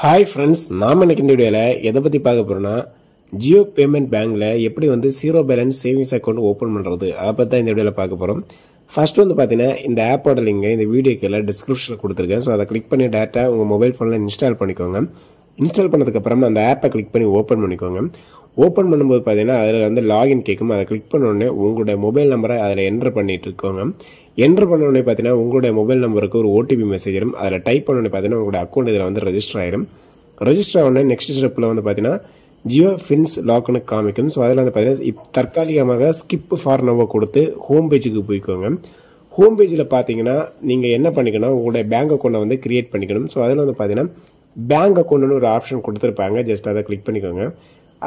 Hi friends, நாம் இன்னைக்கு இந்த வீடியோவில் எதை பற்றி பார்க்க போகிறோம்னா ஜியோ பேமெண்ட் பேங்க்கில் எப்படி வந்து zero balance savings account open பண்ணுறது அதை பற்றி தான் இந்த வீடியோவில் பார்க்க போகிறோம். ஃபர்ஸ்ட் வந்து பார்த்தீங்கன்னா இந்த ஆப்போட லிங்கை இந்த வீடியோ கீழே டிஸ்கிரிப்ஷனில் கொடுத்துருக்கேன். ஸோ அதை கிளிக் பண்ணி டேரெக்டாக உங்கள் மொபைல் ஃபோனில் இன்ஸ்டால் பண்ணிக்கோங்க. இன்ஸ்டால் பண்ணதுக்கப்புறம் அந்த ஆப்பை கிளிக் பண்ணி ஓப்பன் பண்ணிக்கோங்க. ஓப்பன் பண்ணும்போது பார்த்தீங்கன்னா அதில் வந்து லாகின் கேட்கும். அதை கிளிக் பண்ண உடனே உங்களுடைய மொபைல் நம்பரை அதில் என்டர் பண்ணிட்டு இருக்கோங்க. என்டர் பண்ண உடனே பார்த்தீங்கன்னா உங்களுடைய மொபைல் நம்பருக்கு ஒரு ஓடிபி மெசேஜ் வரும். அதில் டைப் பண்ண உடனே பார்த்தீங்கன்னா உங்களுடைய அக்கௌண்ட் இதில் வந்து ரெஜிஸ்டர் ஆயிரும். ரெஜிஸ்டர் ஆன நெக்ஸ்ட் ஸ்டெப்பில் வந்து பார்த்தீங்கன்னா ஜியோ ஃபின்ஸ் லாக்னு காமிக்கும். ஸோ அதில் வந்து பார்த்தீங்கன்னா தற்காலிகமாக ஸ்கிப் ஃபார் நோவை கொடுத்து ஹோம் பேஜுக்கு போய்க்கோங்க. ஹோம் பேஜில் பார்த்தீங்கன்னா நீங்கள் என்ன பண்ணிக்கணும், உங்களுடைய பேங்க் அக்கௌண்ட்டை வந்து கிரியேட் பண்ணிக்கணும். ஸோ அதில் வந்து பார்த்தீங்கன்னா பேங்க் அக்கௌண்ட்னு ஒரு ஆப்ஷன் கொடுத்துருப்பாங்க. ஜஸ்ட் அதை கிளிக் பண்ணிக்கோங்க.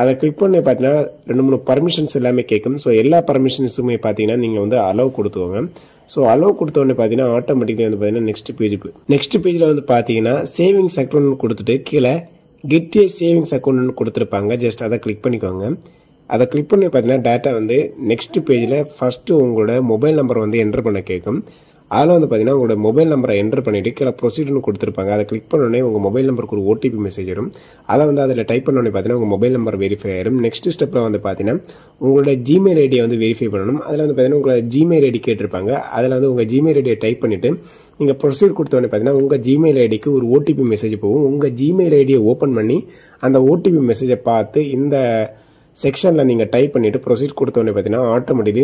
அதை கிளிக் பண்ணி பார்த்தீங்கன்னா 2-3 பர்மிஷன்ஸ் எல்லாமே கேட்கும். ஸோ எல்லா பர்மிஷன்ஸுமே பார்த்தீங்கன்னா நீங்கள் வந்து அலோவ் கொடுத்துக்கோங்க. ஸோ அலோவ் கொடுத்த உடனே பார்த்தீங்கன்னா ஆட்டோமேட்டிக்காக வந்து பார்த்தீங்கன்னா நெக்ஸ்ட் பேஜில் வந்து பார்த்தீங்கன்னா சேவிங்ஸ் அக்கௌண்ட் கொடுத்துட்டு கீழே கெட் ஏ சேவிங்ஸ் அக்கௌண்ட்னு கொடுத்துருப்பாங்க. ஜஸ்ட் அதை கிளிக் பண்ணிக்கோங்க. அதை கிளிக் பண்ணி பார்த்தீங்கன்னா டேட்டா வந்து நெக்ஸ்ட் பேஜில் ஃபஸ்ட்டு உங்களோட மொபைல் நம்பர் வந்து என்டர் பண்ண கேட்கும். அதில் வந்து பார்த்தீங்கன்னா உங்களோட மொபைல் நம்பரை என்டர் பண்ணிவிட்டு கீழே ப்ரொசீடர்னு கொடுத்துருப்பாங்க. அதை கிளிக் பண்ணோடனே உங்கள் மொபைல் நம்பருக்கு ஒரு ஓடிபி மெசேஜ் வரும். அதை வந்து அதில் டைப் பண்ணோடனே பார்த்தீங்கன்னா உங்கள் மொபைல் நம்பர் வெரிஃபை ஆயிரும். நெக்ஸ்ட் ஸ்டெப்பில் வந்து பார்த்தீங்கன்னா உங்களோட ஜிமெயில் ஐடியை வந்து வெரிஃபை பண்ணணும். அதில் வந்து பார்த்தீங்கன்னா உங்களோட ஜிமெயில் ஐடி கேட்டிருப்பாங்க. அதில் வந்து உங்கள் ஜிமெயில் ஐடியை டைப் பண்ணிவிட்டு நீங்கள் ப்ரொசீட் கொடுத்தோடனே பார்த்தீங்கன்னா உங்கள் ஜிமெயில் ஐடிக்கு ஒரு ஓடிபி மெசேஜ் போகும். உங்கள் ஜிமெயில் ஐடியை ஓப்பன் பண்ணி அந்த ஓடிபி மெசேஜை பார்த்து இந்த செக்ஷனில் நீங்கள் டைப் பண்ணிவிட்டு ப்ரொசீட் கொடுத்தோடனே பார்த்தீங்கன்னா ஆட்டோமேட்டிக்கலி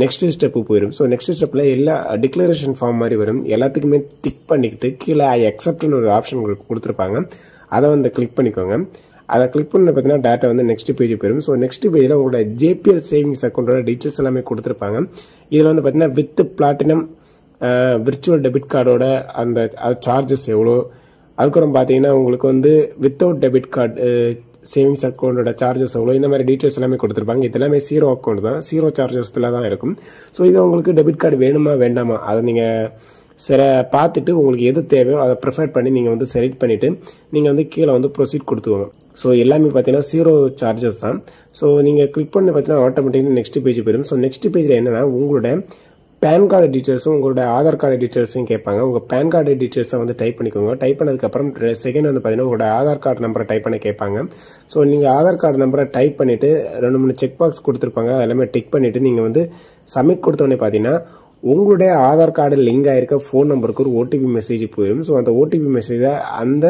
நெக்ஸ்ட் ஸ்டெப்பு போயிடும். ஸோ நெக்ஸ்ட் ஸ்டெப்பில் எல்லா டிக்ளரேஷன் ஃபார்ம் மாதிரி வரும். எல்லாத்துக்குமே டிக் பண்ணிக்கிட்டு கீழே ஐ அக்செப்ட்னு ஒரு ஆப்ஷன் உங்களுக்கு கொடுத்துருப்பாங்க. அதை வந்து கிளிக் பண்ணிக்கோங்க. அதை கிளிக் பண்ண பார்த்தீங்கன்னா டேட்டா வந்து நெக்ஸ்ட் பேஜ் போயிடும். ஸோ நெக்ஸ்ட் பேஜில் உங்களோட ஜேபிஎல் சேவிங்ஸ் அக்கௌண்ட்டோட டீட்டெயில்ஸ் எல்லாமே கொடுத்துருப்பாங்க. இதில் வந்து பார்த்தீங்கன்னா வித் பிளாட்டினம் விர்ச்சுவல் டெபிட் கார்டோட அந்த சார்ஜஸ் எவ்வளோ, அதுக்கப்புறம் பார்த்தீங்கன்னா உங்களுக்கு வந்து வித்தவுட் டெபிட் கார்டு சேவிங்ஸ் அக்கௌண்ட்டோட சார்ஜஸ் எவ்வளோ, இந்த மாதிரி டீட்டெயில்ஸ் எல்லாமே கொடுத்துருப்பாங்க. இது எல்லாமே ஜீரோ அக்கௌண்ட் தான், ஜீரோ சார்ஜஸில் தான் இருக்கும். ஸோ இது உங்களுக்கு டெபிட் கார்டு வேணுமா வேண்டாமா அதை நீங்கள் பார்த்துட்டு உங்களுக்கு எது தேவையோ அதை ப்ரிஃபர் பண்ணி நீங்கள் வந்து செலக்ட் பண்ணிவிட்டு நீங்கள் வந்து கீழே வந்து ப்ரொசீட் கொடுத்துக்கோங்க. ஸோ எல்லாமே பார்த்தீங்கன்னா ஜீரோ சார்ஜஸ் தான். ஸோ நீங்கள் கிளிக் பண்ணி பார்த்தீங்கன்னா ஆட்டோமேட்டிக்காக நெக்ஸ்ட் பேஜ் போயிடும். ஸோ நெக்ஸ்ட் பேஜில் என்னென்னா உங்களோட பேன் கார்டு டீட்டெயில்ஸும் உங்களோட ஆதார் கார்டு டீட்டெயில்ஸும் கேட்பாங்க. உங்கள் பேன் கார்டு டீட்டெயில்ஸை வந்து டைப் பண்ணிக்கோங்க. டைப் பண்ணதுக்கப்புறம் செகண்ட் வந்து பார்த்தீங்கன்னா உங்களோட ஆதார் கார்டு நம்பரை டைப் பண்ண கேட்பாங்க. ஸோ நீங்கள் ஆதார் கார்டு நம்பரை டைப் பண்ணிவிட்டு 2-3 செக் பாக்ஸ் கொடுத்துருப்பாங்க. எல்லாமே டிக் பண்ணிவிட்டு நீங்கள் வந்து சப்மிட் கொடுத்தோடனே பார்த்தீங்கன்னா உங்களுடைய ஆதார் கார்டு லிங்க் ஆகிருக்க ஃபோன் நம்பருக்கு ஒரு ஓடிபி மெசேஜ் போயிடும். ஸோ அந்த ஓடிபி மெசேஜை அந்த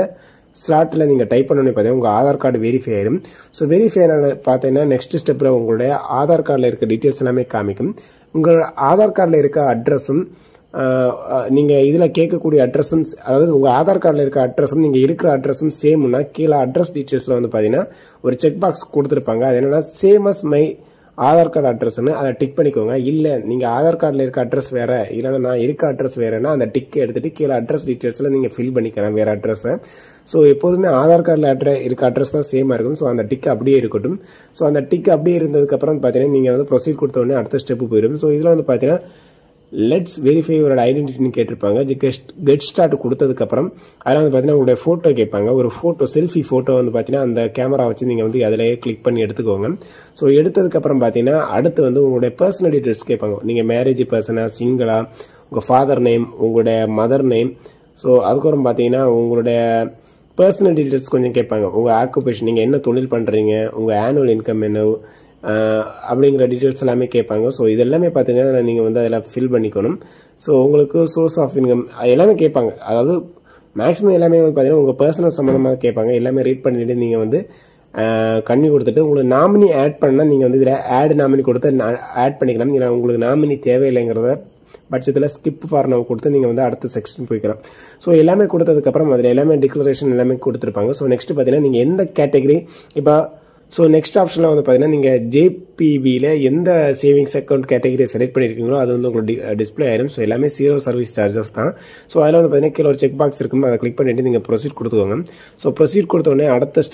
ஸ்லாட்டில் நீங்கள் டைப் பண்ணோன்னே பார்த்தீங்கன்னா உங்கள் ஆதார் கார்டு வெரிஃபை ஆயிடும். ஸோ வெரிஃபை ஆன பார்த்தீங்கன்னா நெக்ஸ்ட் ஸ்டெப்பில் உங்களுடைய ஆதார் கார்டில் இருக்க டீட்டெயில்ஸ் எல்லாமே காமிக்கும். உங்கள் ஆதார் கார்டில் இருக்க அட்ரஸும் நீங்கள் இதில் கேட்கக்கூடிய அட்ரஸும், அதாவது உங்கள் ஆதார் கார்டில் இருக்க அட்ரஸும் நீங்கள் இருக்கிற அட்ரஸும் சேம்னா கீழே அட்ரஸ் டீட்டெயில்ஸில் வந்து பார்த்தீங்கன்னா ஒரு செக் பாக்ஸ் கொடுத்துருப்பாங்க. அது என்னென்னா same as my Aadhaar card அட்ரஸ்ன்னு அதை டிக் பண்ணிக்கோங்க. இல்லை நீங்கள் ஆதார் கார்டில் இருக்க அட்ரஸ் வேறு, இல்லைன்னா நான் இருக்க அட்ரஸ் வேறுன்னா அந்த டிக்கை எடுத்துகிட்டு கீழே அட்ரஸ் டீட்டெயில்ஸில் நீங்கள் ஃபில் பண்ணிக்கலாம் வேறு அட்ரஸை. ஸோ எப்போதுமே ஆதார் கார்டில் இருக்க அட்ரஸ் தான் சேமாக இருக்கும். ஸோ அந்த டிக் அப்படியே இருக்கட்டும். ஸோ அந்த டிக் அப்படியே இருந்ததுக்கப்புறம் பார்த்தீங்கன்னா நீங்கள் வந்து ப்ரொசீட் கொடுத்த உடனே அடுத்த ஸ்டெப்பு போயிடும். ஸோ இதில் வந்து பார்த்தீங்கன்னா லெட்ஸ் வெரிஃபை உங்களோட ஐடென்டிட்டின்னு கேட்டிருப்பாங்க. கெட் ஸ்டார்ட் கொடுத்ததுக்கப்புறம் அதில் வந்து பார்த்தீங்கன்னா உங்களுடைய ஃபோட்டோ கேட்பாங்க. ஒரு ஃபோட்டோ செல்ஃபி ஃபோட்டோ வந்து பார்த்தீங்கன்னா அந்த கேமரா வச்சு நீங்கள் வந்து அதிலேயே கிளிக் பண்ணி எடுத்துக்கோங்க. ஸோ எடுத்ததுக்கப்புறம் பார்த்தீங்கன்னா அடுத்து வந்து உங்களுடைய பர்சனல் டீட்டெயில்ஸ் கேட்பாங்க. நீங்கள் மேரேஜ் பர்சனா, சிங்கிளா, உங்கள் ஃபாதர் நேம், உங்களுடைய மதர் நேம், ஸோ அதுக்கப்புறம் பார்த்தீங்கன்னா உங்களுடைய பர்சனல் டீட்டெயில்ஸ் கொஞ்சம் கேட்பாங்க. உங்கள் ஆக்குபேஷன், நீங்கள் என்ன தொழில் பண்ணுறீங்க, உங்கள் ஆனுவல் இன்கம் என்ன அப்படிங்கிற டீட்டெயில்ஸ் எல்லாமே கேட்பாங்க. ஸோ இது எல்லாமே பார்த்தீங்கன்னா நீங்கள் வந்து அதில் ஃபில் பண்ணிக்கணும். ஸோ உங்களுக்கு சோர்ஸ் ஆஃப் இன்கம் எல்லாமே கேட்பாங்க. அதாவது மேக்ஸிமம் எல்லாமே வந்து பார்த்தீங்கன்னா உங்கள் பர்சனல் சம்மந்தமாக கேட்பாங்க. எல்லாமே ரீட் பண்ணிவிட்டு நீங்கள் வந்து கண்ணி கொடுத்துட்டு உங்களுக்கு நாமினி ஆட் பண்ணால் நீங்கள் வந்து இதில் ஆட் நாமினி கொடுத்து ஆட் பண்ணிக்கலாம். இல்லை உங்களுக்கு நாமினி தேவையில்லைங்கிறத பட்சத்தில் ஸ்கிப் ஃபார் நவ் கொடுத்து நீங்கள் வந்து அடுத்த செக்ஷன் போய்க்கலாம். ஸோ எல்லாமே கொடுத்ததுக்கப்புறம் அதில் எல்லாமே டிக்ளரேஷன் எல்லாமே கொடுத்துருப்பாங்க. ஸோ நெக்ஸ்ட் பார்த்தீங்கன்னா நீங்கள் எந்த கேட்டகரி இப்போ நெக்ஸ்ட் ஆப்ஷனில் வந்து பார்த்தீங்கன்னா நீங்கள் ஜேபிபியில் எந்த சேவிங்ஸ் அக்கௌண்ட் கேட்டகரியை செலக்ட் பண்ணியிருக்கீங்களோ அது வந்து உங்களுக்கு டிஸ்பிளே ஆயிரும். ஸோ எல்லாமே ஜீரோ சர்வீஸ் சார்ஜஸ் தான். ஸோ அதில் வந்து பார்த்தீங்கன்னா கீழே ஒரு செக் பாக்ஸ் இருக்கும். அதை கிளிக் பண்ணிட்டு நீங்கள் ப்ரொசீட் கொடுத்துக்கோங்க. ஸோ ப்ரொசீட் கொடுத்தோடனே அடுத்த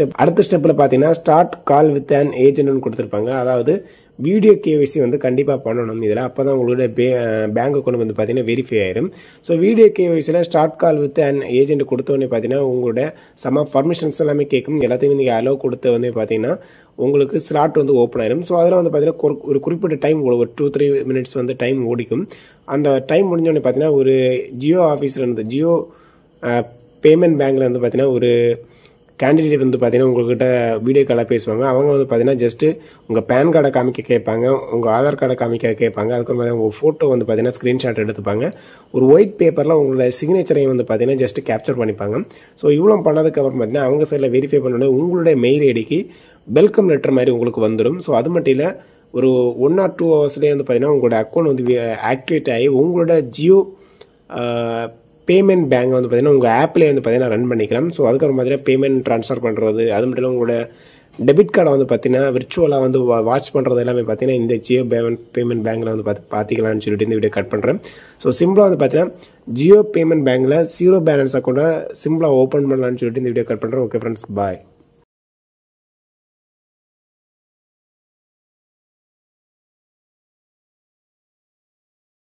ஸ்டெப்பில் பார்த்தீங்கன்னா ஸ்டார்ட் கால் வித் அன் ஏஜென்ட்னு கொடுத்துருப்பாங்க. அதாவது வீடியோ கேவைசி வந்து கண்டிப்பாக பண்ணணும் இதில். அப்போ தான் உங்களோட பேங்க் அக்கௌண்ட் வந்து பார்த்தீங்கன்னா வெரிஃபை ஆயிரும். ஸோ வீடியோ கேவைசியில் start call with an agent கொடுத்தோடனே பார்த்தீங்கன்னா உங்களோட சம பர்மிஷன்ஸ் எல்லாமே கேட்கும். எல்லாத்தையுமே நீங்கள் அலோவ் கொடுத்த வந்து பார்த்தீங்கன்னா உங்களுக்கு ஸ்லாட் வந்து ஓப்பன் ஆயிடும். ஸோ அதில் வந்து பார்த்தீங்கன்னா ஒரு குறிப்பிட்ட டைம் ஒரு 2-3 மினிட்ஸ் வந்து டைம் ஓடிக்கும். அந்த டைம் முடிஞ்சோடனே பார்த்தீங்கன்னா ஒரு ஜியோ ஆஃபீஸில் இருந்து ஜியோ பேமெண்ட் பேங்க்கில் வந்து பார்த்தீங்கன்னா ஒரு கேண்டிடேட் வந்து பார்த்தீங்கன்னா உங்கள்கிட்ட வீடியோ காலாக பேசுவாங்க. அவங்க வந்து பார்த்தீங்கன்னா ஜஸ்ட்டு உங்கள் பேன் கார்டை காமிக்க கேட்பாங்க, உங்கள் ஆதார் கார்டை காமிக்க கேட்பாங்க. அதுக்கப்புறம் உங்கள் ஃபோட்டோ வந்து பார்த்தீங்கன்னா ஸ்க்ரீன்ஷாட் எடுத்துப்பாங்க. ஒரு ஒயிட் பேப்பரில் உங்களோட சிக்னேச்சரையும் வந்து பார்த்தீங்கன்னா ஜஸ்ட்டு கேப்சர் பண்ணிப்பாங்க. ஸோ இவ்வளோ பண்ணதுக்கப்புறம் பார்த்தீங்கன்னா அவங்க சைடில் வெரிஃபை பண்ணோடனே உங்களுடைய மெயில் ஐடிக்கு வெல்கம் லெட்டர் மாதிரி உங்களுக்கு வந்துடும். ஸோ அது மட்டும் இல்லை, ஒரு 1 or 2 ஹவர்ஸ்லேயே வந்து பார்த்தீங்கன்னா உங்களோட அக்கௌண்ட் வந்து ஆக்டிவேட் ஆகி உங்களோட ஜியோ பேமெண்ட் பேங்க் வந்து பார்த்தீங்கன்னா உங்கள் ஆப்லேயே வந்து பார்த்தீங்கன்னா ரன் பண்ணிக்கலாம். ஸோ அதுக்கப்புறம் பார்த்தீங்கன்னா பேமெண்ட் ட்ரான்ஸ்ஃபர் பண்ணுறது, அது மட்டும் இல்லை உங்களோட டெபிட் கார்டை வந்து பார்த்தீங்கன்னா விர்ச்சுவலாக வந்து வாட்ச் பண்ணுறது எல்லாமே பார்த்தீங்கன்னா இந்த ஜியோ பேமெண்ட் பேங்க்கில் வந்து பார்த்திக்கலாம்னு சொல்லிட்டு இந்த வீடியோ கட் பண்ணுறேன். ஸோ சிம்பிளாக வந்து பார்த்தீங்கன்னா ஜியோ பேமெண்ட் பேங்க்கில் 0 பேலன்ஸ் அக்கௌண்ட்டை சிம்பிளாக ஓப்பன் பண்ணலான்னு சொல்லிட்டு இந்த வீடியோ கட் பண்ணுறேன். ஓகே ஃப்ரெண்ட்ஸ், பாய்.